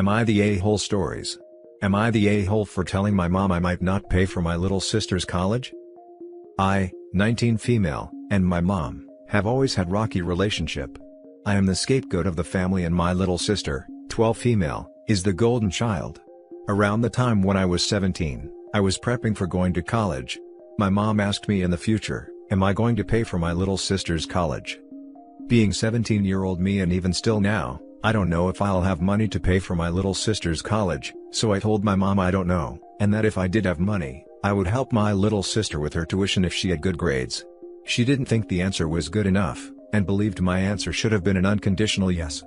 Am I the a-hole stories? Am I the a-hole for telling my mom I might not pay for my little sister's college? I, 19 female, and my mom, have always had rocky relationship. I am the scapegoat of the family and my little sister, 12 female, is the golden child. Around the time when I was 17, I was prepping for going to college. My mom asked me in the future, am I going to pay for my little sister's college? Being 17-year-old me and even still now, I don't know if I'll have money to pay for my little sister's college, so I told my mom I don't know, and that if I did have money, I would help my little sister with her tuition if she had good grades. She didn't think the answer was good enough, and believed my answer should have been an unconditional yes.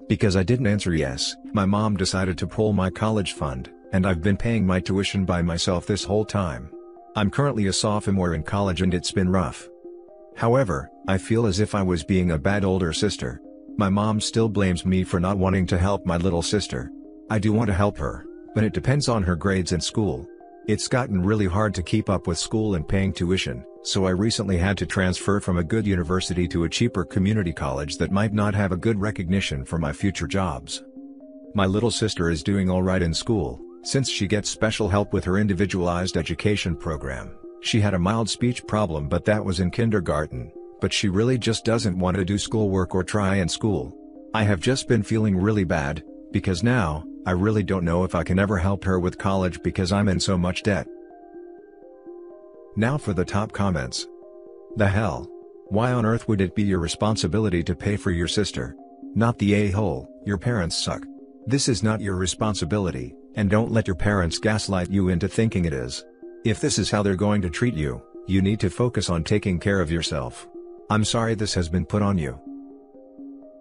Because I didn't answer yes, my mom decided to pull my college fund, and I've been paying my tuition by myself this whole time. I'm currently a sophomore in college and it's been rough. However, I feel as if I was being a bad older sister. My mom still blames me for not wanting to help my little sister. I do want to help her, but it depends on her grades in school. It's gotten really hard to keep up with school and paying tuition, so I recently had to transfer from a good university to a cheaper community college that might not have a good recognition for my future jobs. My little sister is doing alright in school, since she gets special help with her individualized education program. She had a mild speech problem but that was in kindergarten, but she really just doesn't want to do schoolwork or try in school. I have just been feeling really bad, because now, I really don't know if I can ever help her with college because I'm in so much debt. Now for the top comments. The hell? Why on earth would it be your responsibility to pay for your sister? Not the a-hole, your parents suck. This is not your responsibility, and don't let your parents gaslight you into thinking it is. If this is how they're going to treat you, you need to focus on taking care of yourself. I'm sorry this has been put on you.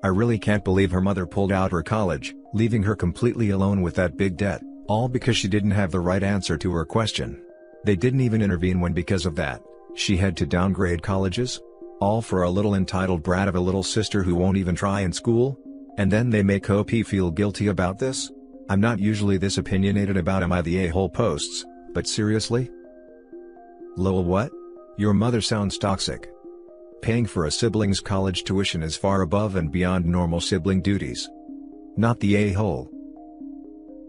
I really can't believe her mother pulled out her college, leaving her completely alone with that big debt, all because she didn't have the right answer to her question. They didn't even intervene when because of that, she had to downgrade colleges? All for a little entitled brat of a little sister who won't even try in school? And then they make OP feel guilty about this? I'm not usually this opinionated about am I the a-hole posts, but seriously? Lol what? Your mother sounds toxic. Paying for a sibling's college tuition is far above and beyond normal sibling duties. Not the a-hole.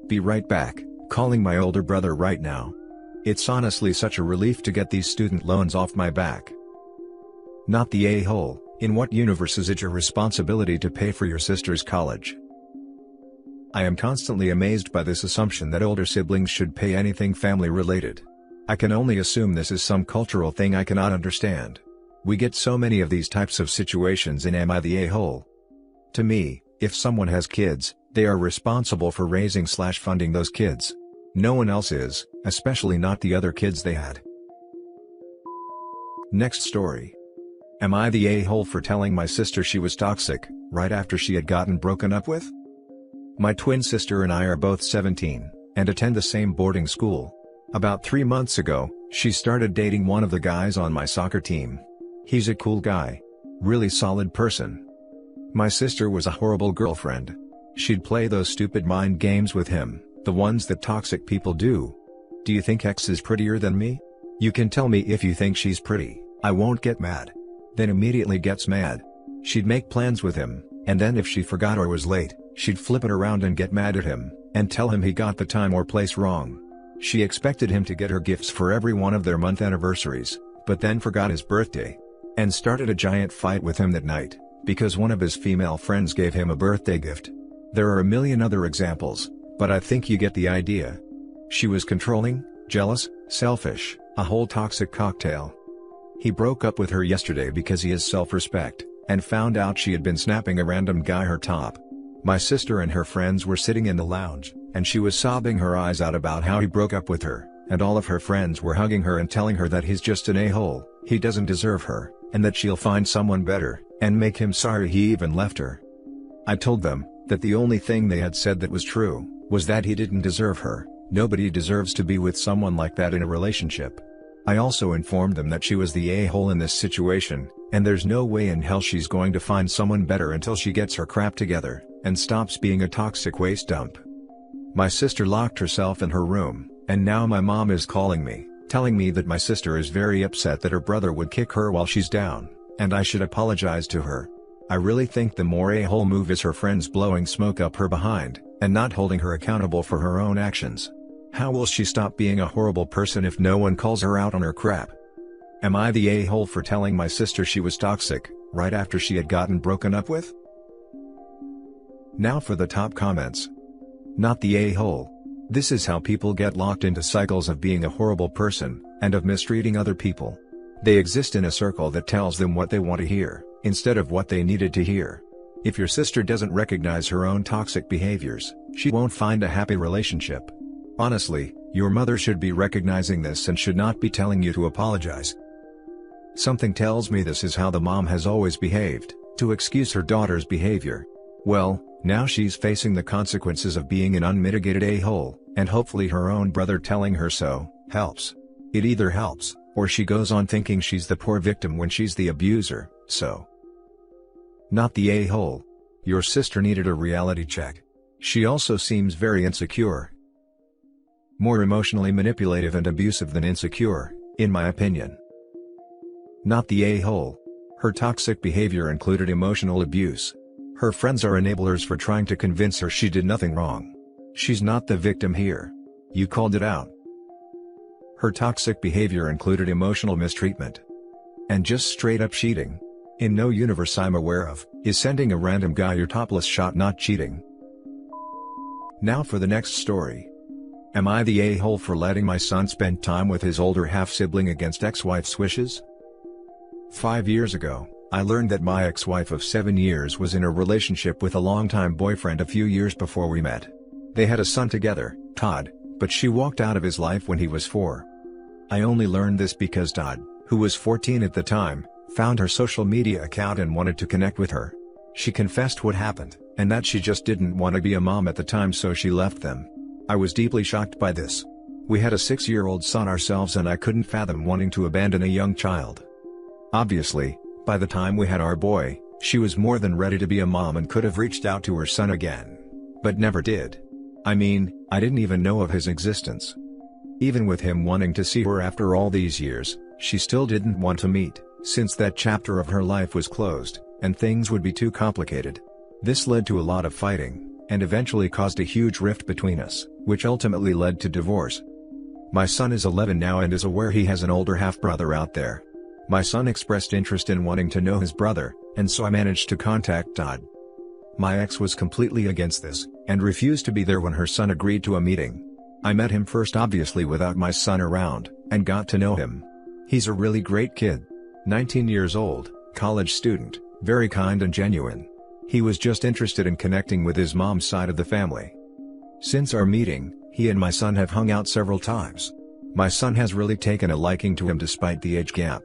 Be right back, calling my older brother right now. It's honestly such a relief to get these student loans off my back. Not the a-hole, in what universe is it your responsibility to pay for your sister's college? I am constantly amazed by this assumption that older siblings should pay anything family related. I can only assume this is some cultural thing I cannot understand. We get so many of these types of situations in Am I the a-hole? To me, if someone has kids, they are responsible for raising/funding those kids. No one else is, especially not the other kids they had. Next story. Am I the a-hole for telling my sister she was toxic, right after she had gotten broken up with? My twin sister and I are both 17, and attend the same boarding school. About 3 months ago, she started dating one of the guys on my soccer team. He's a cool guy. Really solid person. My sister was a horrible girlfriend. She'd play those stupid mind games with him, the ones that toxic people do. Do you think X is prettier than me? You can tell me if you think she's pretty, I won't get mad. Then immediately gets mad. She'd make plans with him, and then if she forgot or was late, she'd flip it around and get mad at him, and tell him he got the time or place wrong. She expected him to get her gifts for every one of their month anniversaries, but then forgot his birthday. And started a giant fight with him that night, because one of his female friends gave him a birthday gift. There are a million other examples, but I think you get the idea. She was controlling, jealous, selfish, a whole toxic cocktail. He broke up with her yesterday because he has self-respect, and found out she had been snapping a random guy her top. My sister and her friends were sitting in the lounge, and she was sobbing her eyes out about how he broke up with her, and all of her friends were hugging her and telling her that he's just an a-hole, he doesn't deserve her, and that she'll find someone better, and make him sorry he even left her. I told them that the only thing they had said that was true was that he didn't deserve her. Nobody deserves to be with someone like that in a relationship. I also informed them that she was the a-hole in this situation, and there's no way in hell she's going to find someone better until she gets her crap together, and stops being a toxic waste dump. My sister locked herself in her room, and now my mom is calling me, telling me that my sister is very upset that her brother would kick her while she's down, and I should apologize to her. I really think the more a-hole move is her friends blowing smoke up her behind, and not holding her accountable for her own actions. How will she stop being a horrible person if no one calls her out on her crap? Am I the a-hole for telling my sister she was toxic, right after she had gotten broken up with? Now for the top comments. Not the a-hole. This is how people get locked into cycles of being a horrible person, and of mistreating other people. They exist in a circle that tells them what they want to hear, instead of what they needed to hear. If your sister doesn't recognize her own toxic behaviors, she won't find a happy relationship. Honestly, your mother should be recognizing this and should not be telling you to apologize. Something tells me this is how the mom has always behaved, to excuse her daughter's behavior. Well, now she's facing the consequences of being an unmitigated a-hole, and hopefully her own brother telling her so helps. It either helps, or she goes on thinking she's the poor victim when she's the abuser, so. Not the a-hole. Your sister needed a reality check. She also seems very insecure. More emotionally manipulative and abusive than insecure, in my opinion. Not the a-hole. Her toxic behavior included emotional abuse. Her friends are enablers for trying to convince her she did nothing wrong. She's not the victim here. You called it out. Her toxic behavior included emotional mistreatment. And just straight up cheating. In no universe I'm aware of, is sending a random guy your topless shot not cheating. Now for the next story. Am I the a-hole for letting my son spend time with his older half-sibling against ex-wife's wishes? 5 years ago, I learned that my ex-wife of 7 years was in a relationship with a longtime boyfriend a few years before we met. They had a son together, Todd, but she walked out of his life when he was 4. I only learned this because Todd, who was 14 at the time, found her social media account and wanted to connect with her. She confessed what happened, and that she just didn't want to be a mom at the time, so she left them. I was deeply shocked by this. We had a 6-year-old son ourselves and I couldn't fathom wanting to abandon a young child. Obviously, by the time we had our boy, she was more than ready to be a mom and could have reached out to her son again. But never did. I mean, I didn't even know of his existence. Even with him wanting to see her after all these years, she still didn't want to meet, since that chapter of her life was closed, and things would be too complicated. This led to a lot of fighting, and eventually caused a huge rift between us, which ultimately led to divorce. My son is 11 now and is aware he has an older half-brother out there. My son expressed interest in wanting to know his brother, and so I managed to contact Todd. My ex was completely against this, and refused to be there when her son agreed to a meeting. I met him first, obviously without my son around, and got to know him. He's a really great kid. 19 years old, college student, very kind and genuine. He was just interested in connecting with his mom's side of the family. Since our meeting, he and my son have hung out several times. My son has really taken a liking to him despite the age gap.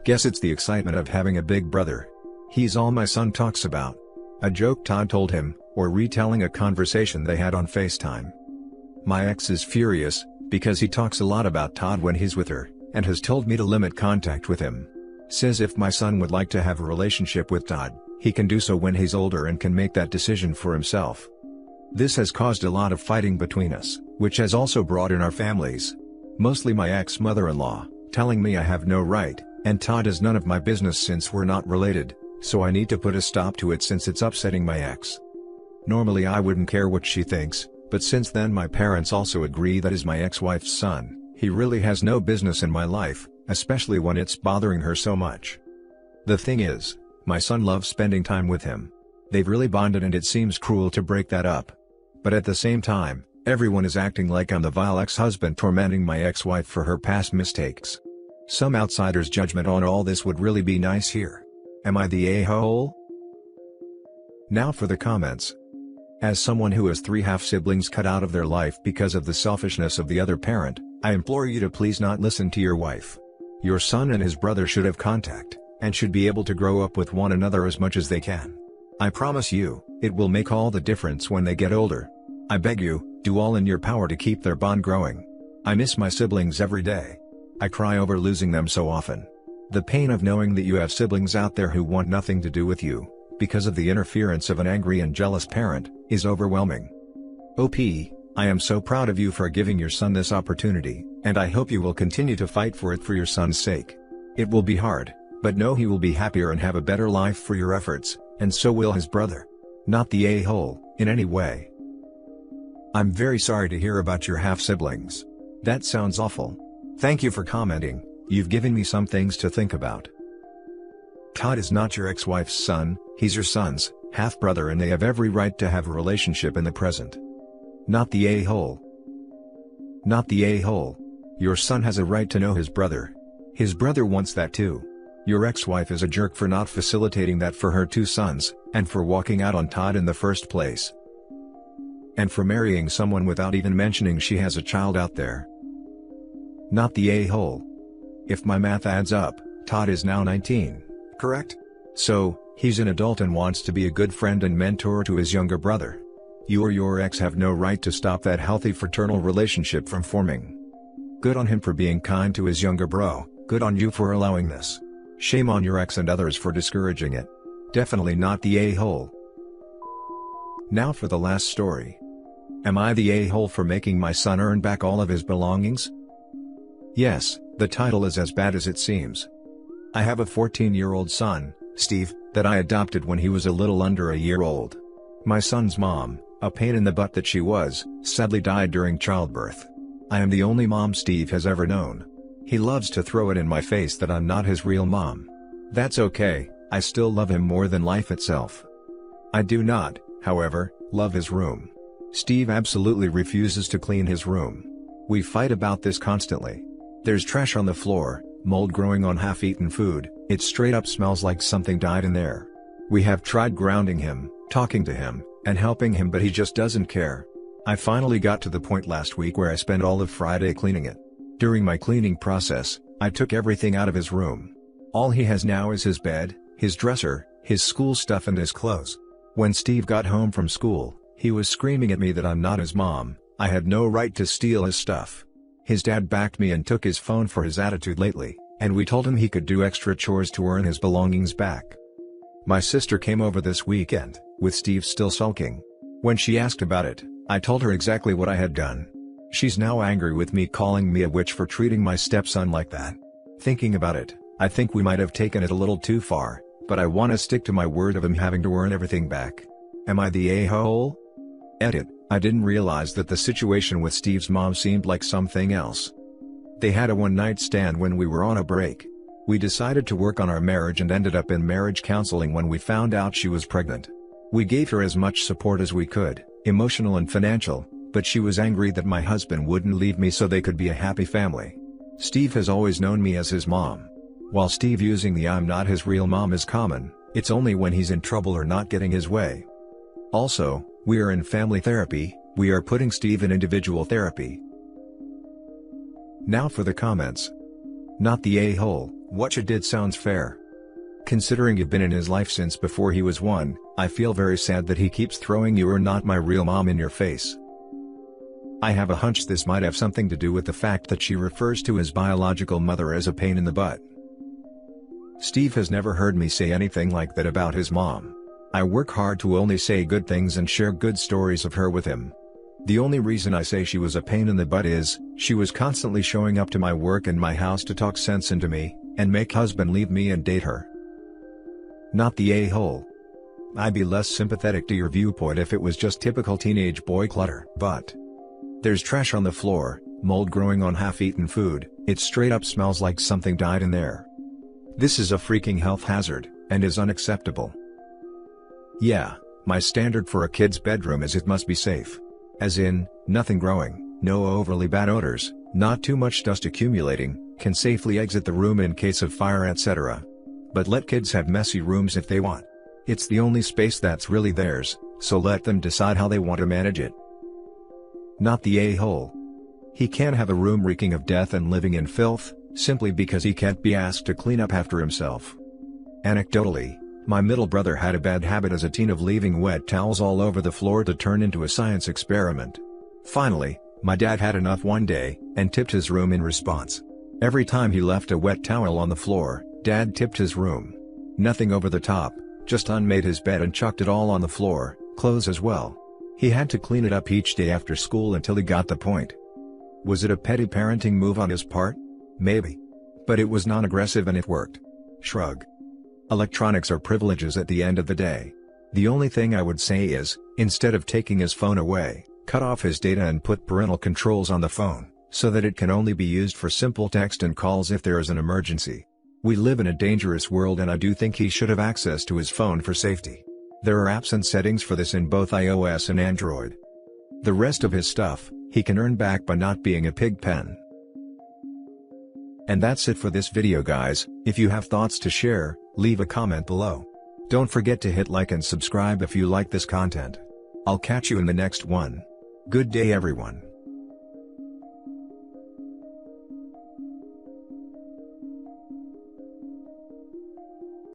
Guess it's the excitement of having a big brother. He's all my son talks about. A joke Todd told him, or retelling a conversation they had on FaceTime. My ex is furious, because he talks a lot about Todd when he's with her, and has told me to limit contact with him. Says if my son would like to have a relationship with Todd, he can do so when he's older and can make that decision for himself. This has caused a lot of fighting between us, which has also brought in our families. Mostly my ex-mother-in-law, telling me I have no right, and Todd is none of my business since we're not related, so I need to put a stop to it since it's upsetting my ex. Normally I wouldn't care what she thinks, but since then my parents also agree that is my ex-wife's son, he really has no business in my life, especially when it's bothering her so much. The thing is, my son loves spending time with him. They've really bonded and it seems cruel to break that up. But at the same time, everyone is acting like I'm the vile ex-husband tormenting my ex-wife for her past mistakes. Some outsider's judgment on all this would really be nice here. Am I the a-hole? Now for the comments. As someone who has 3 half-siblings cut out of their life because of the selfishness of the other parent, I implore you to please not listen to your wife. Your son and his brother should have contact, and should be able to grow up with one another as much as they can. I promise you, it will make all the difference when they get older. I beg you, do all in your power to keep their bond growing. I miss my siblings every day. I cry over losing them so often. The pain of knowing that you have siblings out there who want nothing to do with you, because of the interference of an angry and jealous parent, is overwhelming. OP, I am so proud of you for giving your son this opportunity, and I hope you will continue to fight for it for your son's sake. It will be hard, but know he will be happier and have a better life for your efforts, and so will his brother. Not the a-hole, in any way. I'm very sorry to hear about your half-siblings. That sounds awful. Thank you for commenting, you've given me some things to think about. Todd is not your ex-wife's son, he's your son's half-brother and they have every right to have a relationship in the present. Not the a-hole. Not the a-hole. Your son has a right to know his brother. His brother wants that too. Your ex-wife is a jerk for not facilitating that for her two sons, and for walking out on Todd in the first place. And for marrying someone without even mentioning she has a child out there. Not the a-hole. If my math adds up, Todd is now 19, correct? So, he's an adult and wants to be a good friend and mentor to his younger brother. You or your ex have no right to stop that healthy fraternal relationship from forming. Good on him for being kind to his younger bro, good on you for allowing this. Shame on your ex and others for discouraging it. Definitely not the a-hole. Now for the last story. Am I the a-hole for making my son earn back all of his belongings? Yes, the title is as bad as it seems. I have a 14-year-old son, Steve, that I adopted when he was a little under a year old. My son's mom, a pain in the butt that she was, sadly died during childbirth. I am the only mom Steve has ever known. He loves to throw it in my face that I'm not his real mom. That's okay, I still love him more than life itself. I do not, however, love his room. Steve absolutely refuses to clean his room. We fight about this constantly. There's trash on the floor, mold growing on half-eaten food, it straight up smells like something died in there. We have tried grounding him, talking to him, and helping him but he just doesn't care. I finally got to the point last week where I spent all of Friday cleaning it. During my cleaning process, I took everything out of his room. All he has now is his bed, his dresser, his school stuff and his clothes. When Steve got home from school, he was screaming at me that I'm not his mom, I had no right to steal his stuff. His dad backed me and took his phone for his attitude lately, and we told him he could do extra chores to earn his belongings back. My sister came over this weekend, with Steve still sulking. When she asked about it, I told her exactly what I had done. She's now angry with me, calling me a witch for treating my stepson like that. Thinking about it, I think we might have taken it a little too far, but I want to stick to my word of him having to earn everything back. Am I the a-hole? Edit, I didn't realize that the situation with Steve's mom seemed like something else. They had a one-night stand when we were on a break. We decided to work on our marriage and ended up in marriage counseling when we found out she was pregnant. We gave her as much support as we could, emotional and financial, but she was angry that my husband wouldn't leave me so they could be a happy family. Steve has always known me as his mom. While Steve using the I'm not his real mom is common, it's only when he's in trouble or not getting his way. Also, we are in family therapy, we are putting Steve in individual therapy. Now for the comments. Not the a-hole, what you did sounds fair. Considering you've been in his life since before he was 1, I feel very sad that he keeps throwing "you are not my real mom" in your face. I have a hunch this might have something to do with the fact that she refers to his biological mother as a pain in the butt. Steve has never heard me say anything like that about his mom. I work hard to only say good things and share good stories of her with him. The only reason I say she was a pain in the butt is, she was constantly showing up to my work and my house to talk sense into me, and make husband leave me and date her. Not the a-hole. I'd be less sympathetic to your viewpoint if it was just typical teenage boy clutter. But there's trash on the floor, mold growing on half-eaten food, it straight up smells like something died in there. This is a freaking health hazard, and is unacceptable. Yeah, my standard for a kid's bedroom is it must be safe. As in, nothing growing, no overly bad odors, not too much dust accumulating, can safely exit the room in case of fire, etc. But let kids have messy rooms if they want. It's the only space that's really theirs, so let them decide how they want to manage it. Not the a-hole. He can't have a room reeking of death and living in filth, simply because he can't be asked to clean up after himself. Anecdotally, my middle brother had a bad habit as a teen of leaving wet towels all over the floor to turn into a science experiment. Finally, my dad had enough one day, and tipped his room in response. Every time he left a wet towel on the floor, Dad tipped his room. Nothing over the top, just unmade his bed and chucked it all on the floor, clothes as well. He had to clean it up each day after school until he got the point. Was it a petty parenting move on his part? Maybe. But it was non-aggressive and it worked. Shrug. Electronics are privileges at the end of the day. The only thing I would say is, instead of taking his phone away, Cut off his data and put parental controls on the phone, so that it can only be used for simple text and calls if there is an emergency. We live in a dangerous world and I do think he should have access to his phone for safety. There are apps and settings for this in both iOS and Android. The rest of his stuff, he can earn back by not being a pig pen. And that's it for this video guys. If you have thoughts to share, leave a comment below. Don't forget to hit like and subscribe if you like this content. I'll catch you in the next one. Good day everyone.